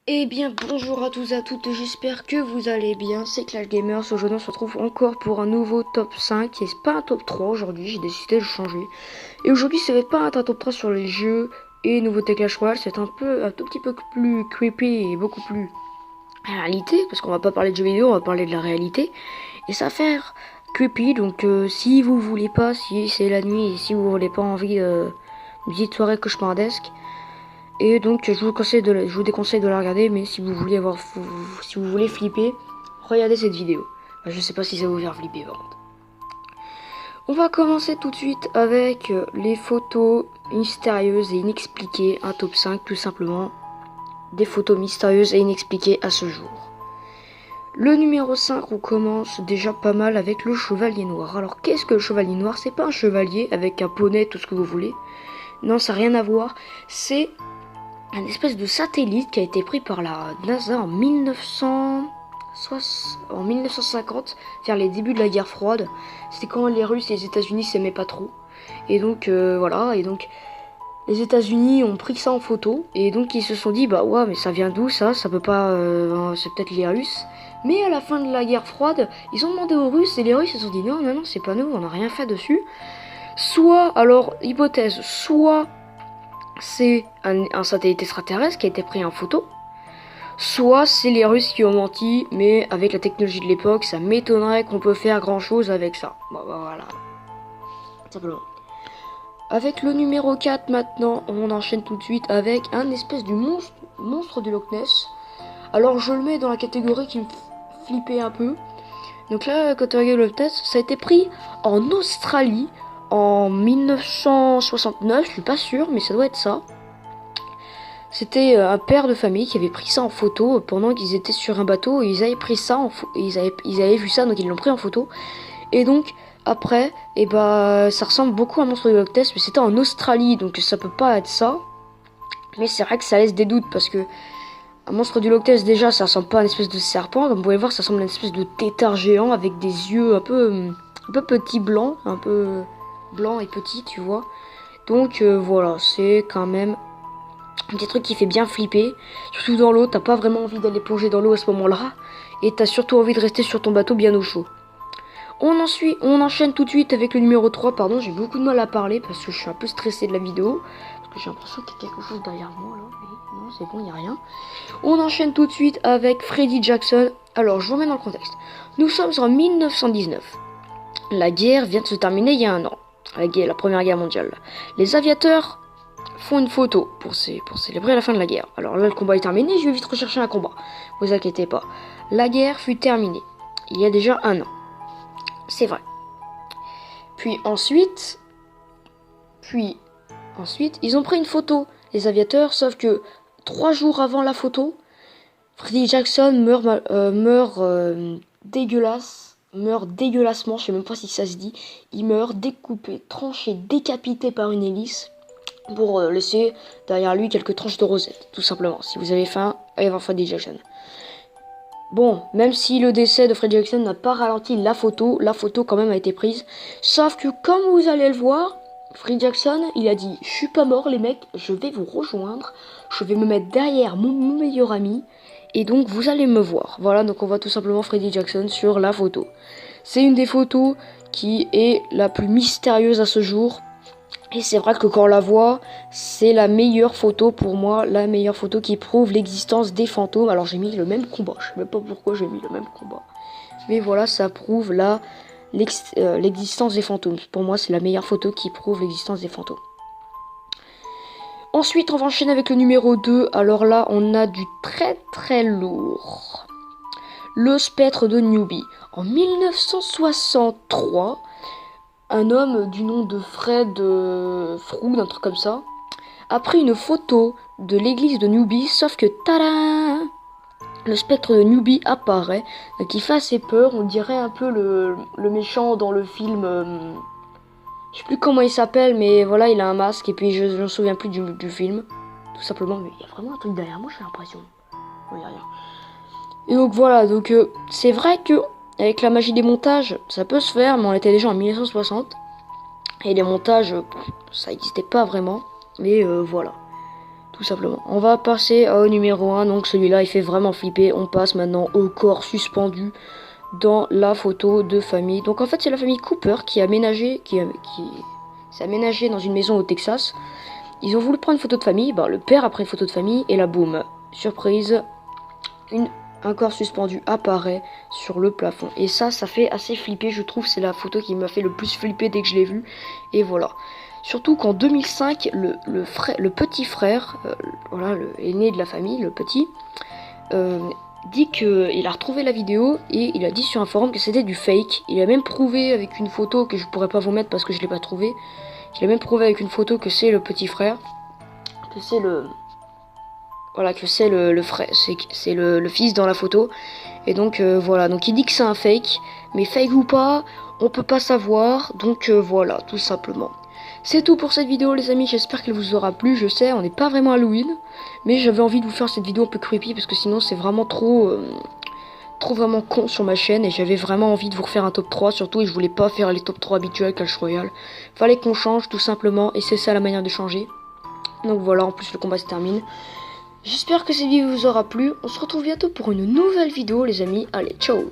Eh bien bonjour à tous et à toutes, j'espère que vous allez bien, c'est Clash Gamers. Aujourd'hui on se retrouve encore pour un nouveau top 5 et c'est pas un top 3 aujourd'hui, j'ai décidé de changer. Et aujourd'hui ça va être pas un top 3 sur les jeux et nouveautés Clash Royale, c'est un tout petit peu plus creepy et beaucoup plus réalité, parce qu'on va pas parler de jeux vidéo, on va parler de la réalité. Et ça va faire creepy, donc si vous voulez pas, si c'est la nuit et si vous voulez pas envie d'une petite soirée cauchemardesque, et donc je vous déconseille de la regarder, mais si vous voulez si vous voulez flipper, regardez cette vidéo. Je sais pas si ça va vous faire flipper par contre. On va commencer tout de suite avec les photos mystérieuses et inexpliquées, un top 5 tout simplement. Des photos mystérieuses et inexpliquées à ce jour. Le numéro 5, on commence déjà pas mal avec le chevalier noir. Alors qu'est-ce que le chevalier noir? C'est pas un chevalier avec un poney, tout ce que vous voulez. Non, ça n'a rien à voir. C'est un espèce de satellite qui a été pris par la NASA en 1950, vers les débuts de la guerre froide. C'était quand les Russes et les États-Unis s'aimaient pas trop. Et donc voilà, et donc les États-Unis ont pris ça en photo et donc ils se sont dit bah ouais mais ça vient d'où ça peut pas c'est peut-être les Russes. Mais à la fin de la guerre froide, ils ont demandé aux Russes et les Russes se sont dit non c'est pas nous, on n'a rien fait dessus. Soit alors hypothèse, soit c'est un satellite extraterrestre qui a été pris en photo, soit c'est les Russes qui ont menti, mais avec la technologie de l'époque, ça m'étonnerait qu'on peut faire grand chose avec ça. Bon, bah, voilà. Simplement. Avec le numéro 4 maintenant, on enchaîne tout de suite avec un espèce du monstre du Loch Ness. Alors je le mets dans la catégorie qui me flippait un peu. Donc là, catégorie Loch Ness, ça a été pris en Australie en 1969, je suis pas sûr, mais ça doit être ça. C'était un père de famille qui avait pris ça en photo pendant qu'ils étaient sur un bateau et ils avaient pris ça ils avaient vu ça donc ils l'ont pris en photo. Et donc après, et bah ça ressemble beaucoup à un monstre de Loch Ness, mais c'était en Australie donc ça peut pas être ça. Mais c'est vrai que ça laisse des doutes parce que un monstre du Loch Ness déjà ça ressemble pas à une espèce de serpent, comme vous pouvez voir ça ressemble à une espèce de tétard géant avec des yeux un peu petits blancs, un peu blancs et petits tu vois. Donc voilà, c'est quand même un petit truc qui fait bien flipper. Surtout dans l'eau, t'as pas vraiment envie d'aller plonger dans l'eau à ce moment-là. Et t'as surtout envie de rester sur ton bateau bien au chaud. On enchaîne tout de suite avec le numéro 3. Pardon, j'ai beaucoup de mal à parler parce que je suis un peu stressé de la vidéo. Parce que j'ai l'impression qu'il y a quelque chose derrière moi là. Mais non, c'est bon, il n'y a rien. On enchaîne tout de suite avec Freddy Jackson. Alors, je vous remets dans le contexte. Nous sommes en 1919. La guerre vient de se terminer il y a un an. La première guerre mondiale. Les aviateurs font une photo pour célébrer la fin de la guerre. Alors là, le combat est terminé, je vais vite rechercher un combat. Vous inquiétez pas. La guerre fut terminée. Il y a déjà un an. C'est vrai. Puis ensuite, ils ont pris une photo, les aviateurs, sauf que 3 jours avant la photo, Freddie Jackson meurt dégueulassement, je sais même pas si ça se dit. Il meurt découpé, tranché, décapité par une hélice, pour laisser derrière lui quelques tranches de rosette, tout simplement. Si vous avez faim, allez voir Freddie Jackson. Bon, même si le décès de Freddie Jackson n'a pas ralenti la photo quand même a été prise. Sauf que comme vous allez le voir, Freddie Jackson, il a dit « Je suis pas mort les mecs, je vais vous rejoindre, je vais me mettre derrière mon meilleur ami, et donc vous allez me voir. » Voilà, donc on voit tout simplement Freddie Jackson sur la photo. C'est une des photos qui est la plus mystérieuse à ce jour. Et c'est vrai que quand on la voit, c'est la meilleure photo pour moi, la meilleure photo qui prouve l'existence des fantômes. Alors j'ai mis le même combat, je sais même pas pourquoi j'ai mis le même combat. Mais voilà, ça prouve l'existence des fantômes. Pour moi, c'est la meilleure photo qui prouve l'existence des fantômes. Ensuite, on va enchaîner avec le numéro 2. Alors là, on a du très très lourd. Le spectre de Newbie. En 1963, un homme du nom de Fred Froud, un truc comme ça, a pris une photo de l'église de Newbie, sauf que tada, le spectre de Newbie apparaît, qui fait assez peur. On dirait un peu le méchant dans le film. Je sais plus comment il s'appelle, mais voilà, il a un masque et puis je ne me souviens plus du film, tout simplement. Mais il y a vraiment un truc derrière moi, j'ai l'impression. Non, il n'y a rien. Et donc voilà, donc c'est vrai que avec la magie des montages, ça peut se faire, mais on était déjà en 1960. Et les montages, ça n'existait pas vraiment. Mais voilà. tout simplement. On va passer au numéro 1, donc celui-là il fait vraiment flipper. On passe maintenant au corps suspendu dans la photo de famille. Donc en fait c'est la famille Cooper qui s'est aménagé dans une maison au Texas. Ils ont voulu prendre une photo de famille, le père a pris une photo de famille et là boum, surprise, un corps suspendu apparaît sur le plafond. Et ça fait assez flipper, je trouve, c'est la photo qui m'a fait le plus flipper dès que je l'ai vue. Et voilà. Surtout qu'en 2005, le petit frère, l'aîné de la famille, le petit, dit qu'il a retrouvé la vidéo et il a dit sur un forum que c'était du fake. Il a même prouvé avec une photo que je pourrais pas vous mettre parce que je l'ai pas trouvé. Il a même prouvé avec une photo que c'est le petit frère, que c'est le frère, c'est le fils dans la photo. Et donc voilà, donc il dit que c'est un fake, mais fake ou pas, on peut pas savoir. Donc voilà, tout simplement. C'est tout pour cette vidéo les amis, j'espère qu'elle vous aura plu. Je sais, on n'est pas vraiment Halloween, mais j'avais envie de vous faire cette vidéo un peu creepy parce que sinon c'est vraiment trop vraiment con sur ma chaîne et j'avais vraiment envie de vous refaire un top 3 surtout et je voulais pas faire les top 3 habituels Clash Royale. Fallait qu'on change tout simplement et c'est ça la manière de changer. Donc voilà, en plus le combat se termine. J'espère que cette vidéo vous aura plu. On se retrouve bientôt pour une nouvelle vidéo les amis. Allez, ciao!